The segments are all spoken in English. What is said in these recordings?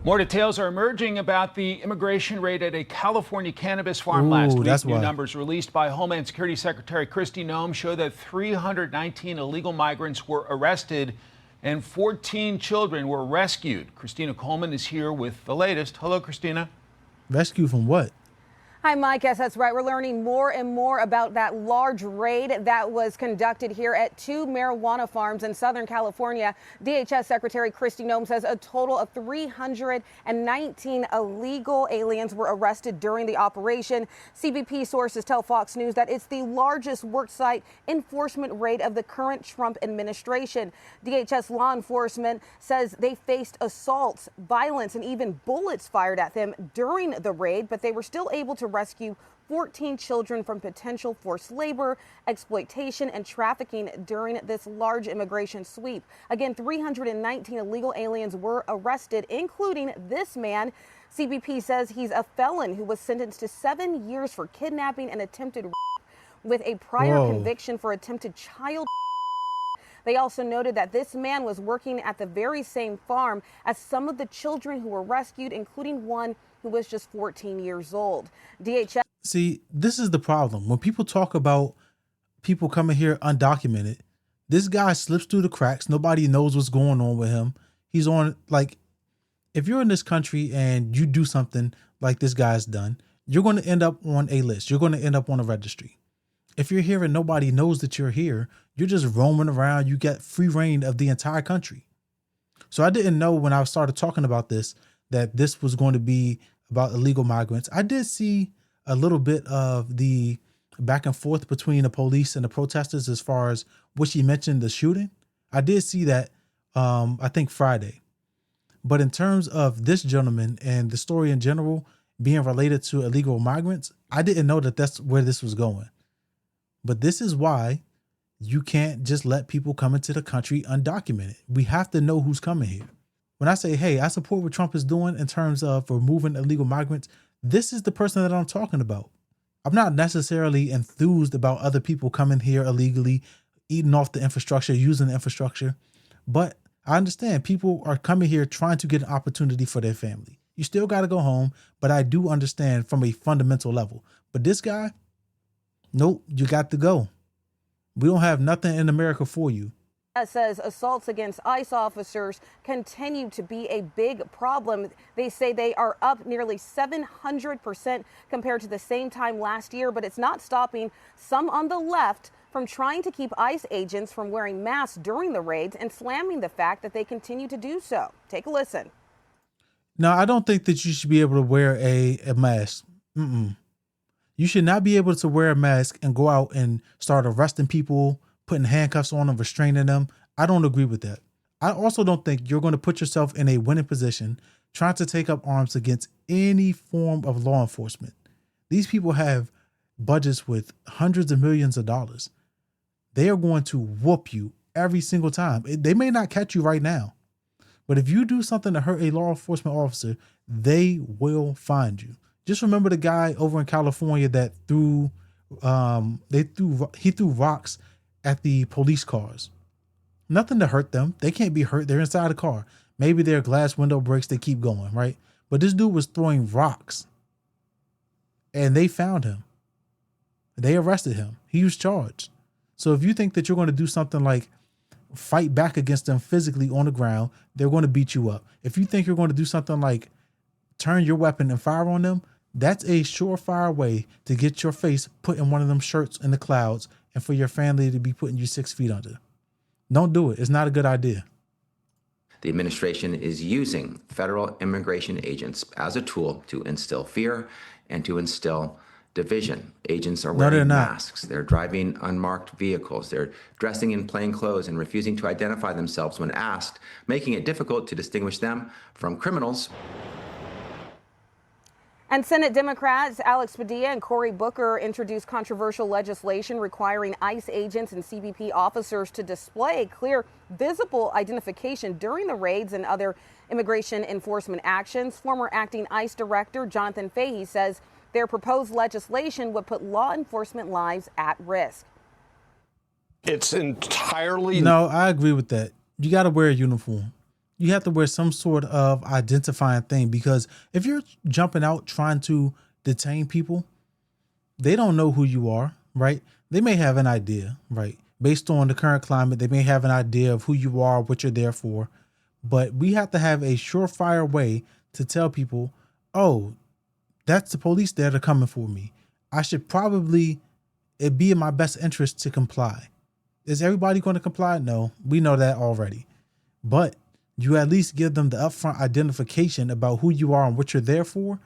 More details are emerging about the immigration raid at a California cannabis farm Ooh, last week. that's New why. numbers released by Homeland Security Secretary Kristi Noem show that 319 illegal migrants were arrested and 14 children were rescued. Christina Coleman is here with the latest. Hello, Christina. Rescue from what? Hi, Mike. Yes, that's right. We're learning more and more about that large raid that was conducted here at two marijuana farms in Southern California. DHS Secretary Kristi Noem says a total of 319 illegal aliens were arrested during the operation. CBP sources tell Fox News that it's the largest worksite enforcement raid of the current Trump administration. DHS law enforcement says they faced assaults, violence, and even bullets fired at them during the raid, but they were still able to rescue 14 children from potential forced labor, exploitation, and trafficking during this large immigration sweep. Again, 319 illegal aliens were arrested, including this man. CBP says he's a felon who was sentenced to 7 years for kidnapping and attempted rape with a prior conviction for attempted child. They also noted that this man was working at the very same farm as some of the children who were rescued, including one who was just 14 years old. DHS. See, this is the problem. When people talk about people coming here undocumented, this guy slips through the cracks. Nobody knows what's going on with him. He's on, like, if you're in this country and you do something like this guy's done, you're going to end up on a list. You're going to end up on a registry. If you're here and nobody knows that you're here, you're just roaming around. You get free reign of the entire country. So I didn't know when I started talking about this that this was going to be about illegal migrants. I did see a little bit of the back and forth between the police and the protesters as far as what she mentioned, the shooting. I did see that, I think Friday. But in terms of this gentleman and the story in general being related to illegal migrants, I didn't know that that's where this was going. But this is why you can't just let people come into the country undocumented. We have to know who's coming here. When I say, hey, I support what Trump is doing in terms of removing illegal migrants, this is the person that I'm talking about. I'm not necessarily enthused about other people coming here illegally, eating off the infrastructure, using the infrastructure. But I understand people are coming here trying to get an opportunity for their family. You still got to go home, but I do understand from a fundamental level. But this guy, nope, you got to go. We don't have nothing in America for you. Says assaults against ICE officers continue to be a big problem. They say they are up nearly 700% compared to the same time last year, but it's not stopping some on the left from trying to keep ICE agents from wearing masks during the raids and slamming the fact that they continue to do so. Take a listen. No, I don't think that you should be able to wear a mask. You should not be able to wear a mask and go out and start arresting people, putting handcuffs on them, restraining them. I don't agree with that. I also don't think you're going to put yourself in a winning position trying to take up arms against any form of law enforcement. These people have budgets with hundreds of millions of dollars. They are going to whoop you every single time. They may not catch you right now, but if you do something to hurt a law enforcement officer, they will find you. Just remember the guy over in California that threw rocks at the police cars. Nothing to hurt them. They can't be hurt. They're inside the car. Maybe their glass window breaks. They keep going, right? But this dude was throwing rocks and they found him. They arrested him. He was charged. So if you think that you're going to do something like fight back against them physically on the ground, they're going to beat you up. If you think you're going to do something like turn your weapon and fire on them, that's a surefire way to get your face put in one of them shirts in the clouds and for your family to be putting you 6 feet under. Don't do it. It's not a good idea. The administration is using federal immigration agents as a tool to instill fear and to instill division. Agents are wearing masks. They're driving unmarked vehicles. They're dressing in plain clothes and refusing to identify themselves when asked, making it difficult to distinguish them from criminals. And Senate Democrats Alex Padilla and Cory Booker introduced controversial legislation requiring ICE agents and CBP officers to display clear, visible identification during the raids and other immigration enforcement actions. Former acting ICE Director Jonathan Fahey says their proposed legislation would put law enforcement lives at risk. It's entirely... No, I agree with that. You got to wear a uniform. You have to wear some sort of identifying thing, because if you're jumping out trying to detain people, they don't know who you are, right? They may have an idea, right? Based on the current climate, they may have an idea of who you are, what you're there for. But we have to have a surefire way to tell people, oh, that's the police there, they're coming for me. I should probably, it'd be in my best interest to comply. Is everybody going to comply? No, we know that already. But you at least give them the upfront identification about who you are and what you're there for,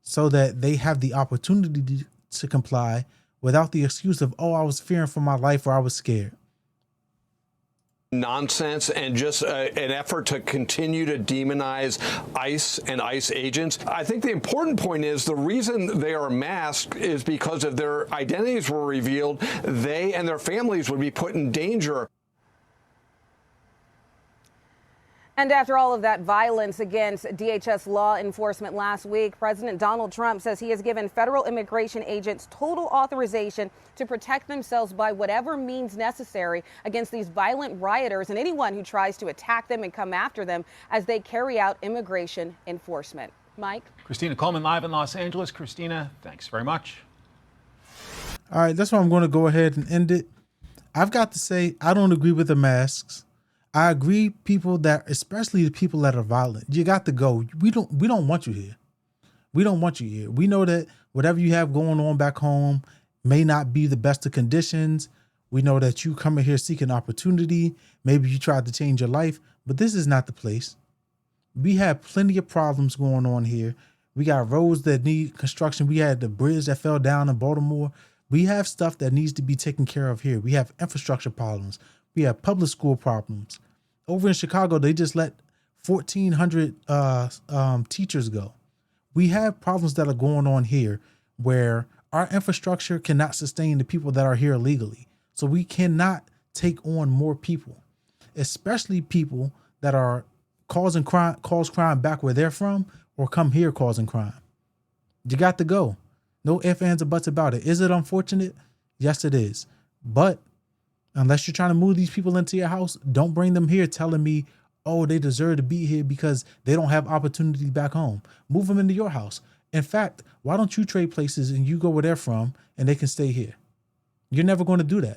so that they have the opportunity to comply without the excuse of, oh, I was fearing for my life or I was scared. Nonsense and just an effort to continue to demonize ICE and ICE agents. I think the important point is the reason they are masked is because if their identities were revealed, they and their families would be put in danger. And after all of that violence against DHS law enforcement last week, President Donald Trump says he has given federal immigration agents total authorization to protect themselves by whatever means necessary against these violent rioters and anyone who tries to attack them and come after them as they carry out immigration enforcement. Mike? Christina Coleman live in Los Angeles. Christina, thanks very much. All right, that's why I'm going to go ahead and end it. I've got to say, I don't agree with the masks. I agree, people that, especially the people that are violent, you got to go. We don't want you here. We don't want you here. We know that whatever you have going on back home may not be the best of conditions. We know that you coming here seeking opportunity. Maybe you tried to change your life, but this is not the place. We have plenty of problems going on here. We got roads that need construction. We had the bridge that fell down in Baltimore. We have stuff that needs to be taken care of here. We have infrastructure problems. We have public school problems. Over in Chicago, they just let 1,400 teachers go. We have problems that are going on here where our infrastructure cannot sustain the people that are here illegally. So we cannot take on more people, especially people that are cause crime back where they're from or come here causing crime. You got to go. No ifs, ands, or buts about it. Is it unfortunate? Yes, it is. But unless you're trying to move these people into your house, don't bring them here telling me, oh, they deserve to be here because they don't have opportunity back home. Move them into your house. In fact, why don't you trade places and you go where they're from and they can stay here? You're never going to do that.